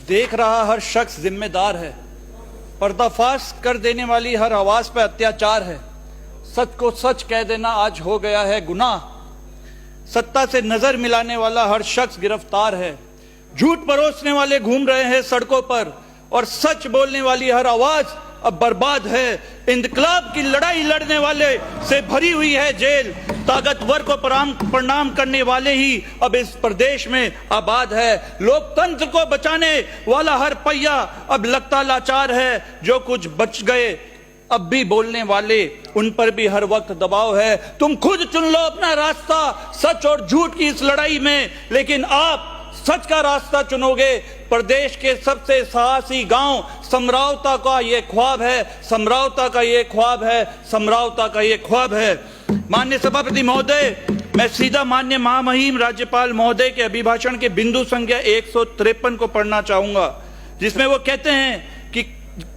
देख रहा हर शख्स जिम्मेदार है। पर्दाफाश कर देने वाली हर आवाज पर अत्याचार है। सच को सच कह देना आज हो गया है गुनाह। सत्ता से नजर मिलाने वाला हर शख्स गिरफ्तार है। झूठ परोसने वाले घूम रहे हैं सड़कों पर और सच बोलने वाली हर आवाज अब बर्बाद है। इंकलाब की लड़ाई लड़ने वाले से भरी हुई है जेल। ताकतवर को प्रणाम करने वाले ही अब इस प्रदेश में आबाद है। लोकतंत्र को बचाने वाला हर पहिया अब लगता लाचार है। जो कुछ बच गए अब भी बोलने वाले उन पर भी हर वक्त दबाव है। तुम खुद चुन लो अपना रास्ता सच और झूठ की इस लड़ाई में, लेकिन आप सच का रास्ता चुनोगे। प्रदेश के सबसे साहसी गांव समरावता का ये ख्वाब है, समरावता का ये ख्वाब है, समरावता का ये ख्वाब है। माननीय सभापति महोदय, मैं सीधा माननीय महामहिम राज्यपाल महोदय के अभिभाषण के बिंदु संख्या 153 को पढ़ना चाहूंगा, जिसमें वो कहते हैं कि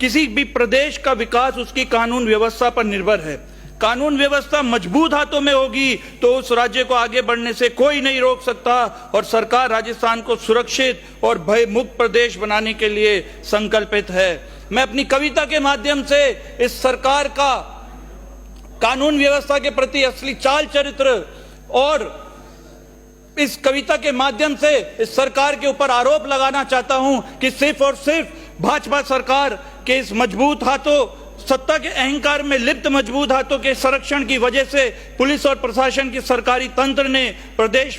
किसी भी प्रदेश का विकास उसकी कानून व्यवस्था पर निर्भर है। कानून व्यवस्था मजबूत हाथों में होगी तो उस राज्य को आगे बढ़ने से कोई नहीं रोक सकता और सरकार राजस्थान को सुरक्षित और भय मुक्त प्रदेश बनाने के लिए संकल्पित है। मैं अपनी कविता के माध्यम से इस सरकार का कानून व्यवस्था के प्रति असली चाल चरित्र और इस कविता के माध्यम से इस सरकार के ऊपर आरोप लगाना चाहता हूं कि सिर्फ और सिर्फ भाजपा सरकार के इस मजबूत हाथों, सत्ता के अहंकार में लिप्त मजबूत हाथों के संरक्षण की वजह से पुलिस और प्रशासन की सरकारी तंत्र ने प्रदेश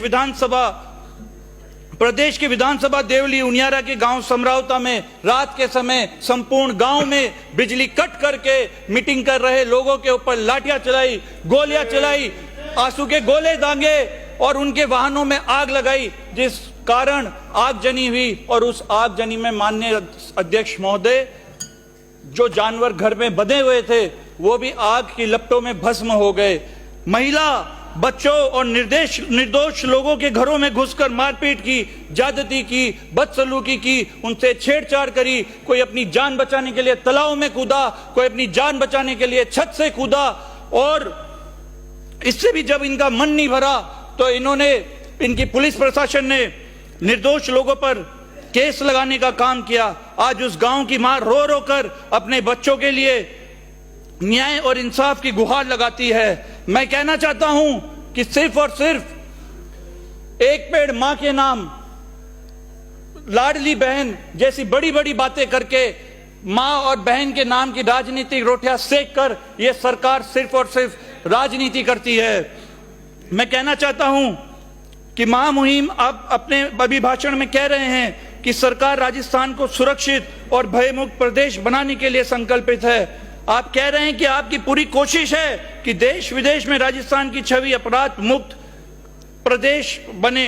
की विधानसभा देवली उनियारा के गांव समरावता में रात के समय संपूर्ण गांव में बिजली कट करके मीटिंग कर रहे लोगों के ऊपर लाठियां चलाई, गोलियां चलाई, आंसू के गोले दांगे और उनके वाहनों में आग लगाई, जिस कारण आगजनी हुई। और उस आगजनी में माननीय अध्यक्ष महोदय, जो जानवर घर में बंधे हुए थे वो भी आग की लपटों में भस्म हो गए। महिला, बच्चों और निर्दोष लोगों के घरों में घुसकर मारपीट की, ज्यादती की, बदसलूकी की, उनसे छेड़छाड़ करी। कोई अपनी जान बचाने के लिए तालाब में कूदा, कोई अपनी जान बचाने के लिए छत से कूदा। और इससे भी जब इनका मन नहीं भरा तो इनकी पुलिस प्रशासन ने निर्दोष लोगों पर केस लगाने का काम किया। आज उस गांव की मां रो रो कर अपने बच्चों के लिए न्याय और इंसाफ की गुहार लगाती है। मैं कहना चाहता हूं कि सिर्फ और सिर्फ एक पेड़ मां के नाम, लाडली बहन जैसी बड़ी बड़ी बातें करके मां और बहन के नाम की राजनीतिक रोटियां सेक कर यह सरकार सिर्फ और सिर्फ राजनीति करती है। मैं कहना चाहता हूं कि महामहिम अब अपने अभिभाषण में कह रहे हैं कि सरकार राजस्थान को सुरक्षित और भयमुक्त प्रदेश बनाने के लिए संकल्पित है। आप कह रहे हैं कि आपकी पूरी कोशिश है कि देश विदेश में राजस्थान की छवि अपराध मुक्त प्रदेश बने।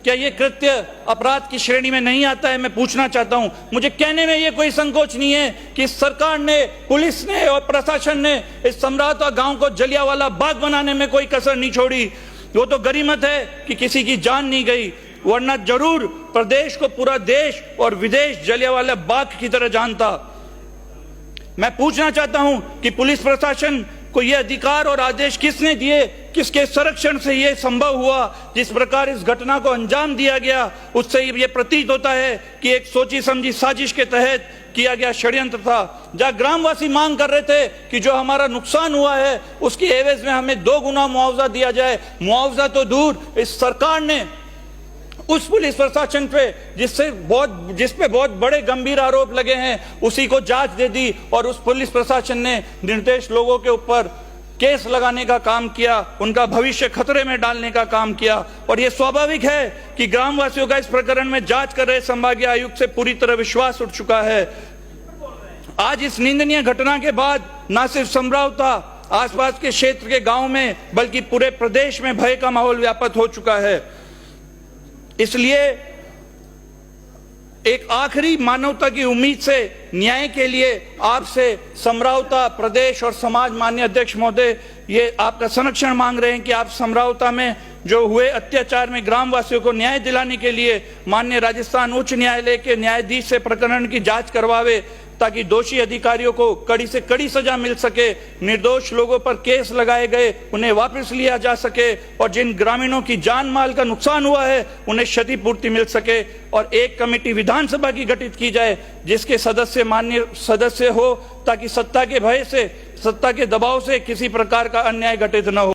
क्या ये कृत्य अपराध की श्रेणी में नहीं आता है? मैं पूछना चाहता हूं। मुझे कहने में ये कोई संकोच नहीं है कि सरकार ने, पुलिस ने और प्रशासन ने इस समरावता गांव को जलियांवाला बाग बनाने में कोई कसर नहीं छोड़ी। वो तो गनीमत है कि किसी की जान नहीं गई, वरना जरूर प्रदेश को पूरा देश और विदेश जलियांवाला बाग की तरह जानता। मैं पूछना चाहता हूं कि पुलिस प्रशासन को यह अधिकार और आदेश किसने दिए, किसके संरक्षण से यह संभव हुआ? जिस प्रकार इस घटना को अंजाम दिया गया उससे यह प्रतीत होता है कि एक सोची समझी साजिश के तहत किया गया षड्यंत्र था। जहां ग्रामवासी मांग कर रहे थे कि जो हमारा नुकसान हुआ है उसकी एवज में हमें 2 गुना मुआवजा दिया जाए। मुआवजा तो दूर, इस सरकार ने उस पुलिस प्रशासन पे जिस पे बहुत बड़े गंभीर आरोप लगे हैं उसी को जांच दे दी और उस पुलिस प्रशासन ने निर्दोष लोगों के ऊपर केस लगाने का काम किया, उनका भविष्य खतरे में डालने का काम किया। और यह स्वाभाविक है कि ग्रामवासियों का इस प्रकरण में जांच कर रहे संभागीय आयुक्त से पूरी तरह विश्वास उठ चुका है। आज इस निंदनीय घटना के बाद न सिर्फ समरावता, आसपास के क्षेत्र के गांव में बल्कि पूरे प्रदेश में भय का माहौल व्याप्त हो चुका है। इसलिए एक आखिरी मानवता की उम्मीद से न्याय के लिए आपसे समरावता प्रदेश और समाज माननीय अध्यक्ष महोदय ये आपका संरक्षण मांग रहे हैं कि आप समरावता में जो हुए अत्याचार में ग्रामवासियों को न्याय दिलाने के लिए माननीय राजस्थान उच्च न्यायालय के न्यायाधीश से प्रकरण की जांच करवावे, ताकि दोषी अधिकारियों को कड़ी से कड़ी सजा मिल सके, निर्दोष लोगों पर केस लगाए गए उन्हें वापस लिया जा सके और जिन ग्रामीणों की जान माल का नुकसान हुआ है उन्हें क्षतिपूर्ति मिल सके। और एक कमेटी विधानसभा की गठित की जाए जिसके सदस्य माननीय सदस्य हो, ताकि सत्ता के भय से, सत्ता के दबाव से किसी प्रकार का अन्याय घटित न हो।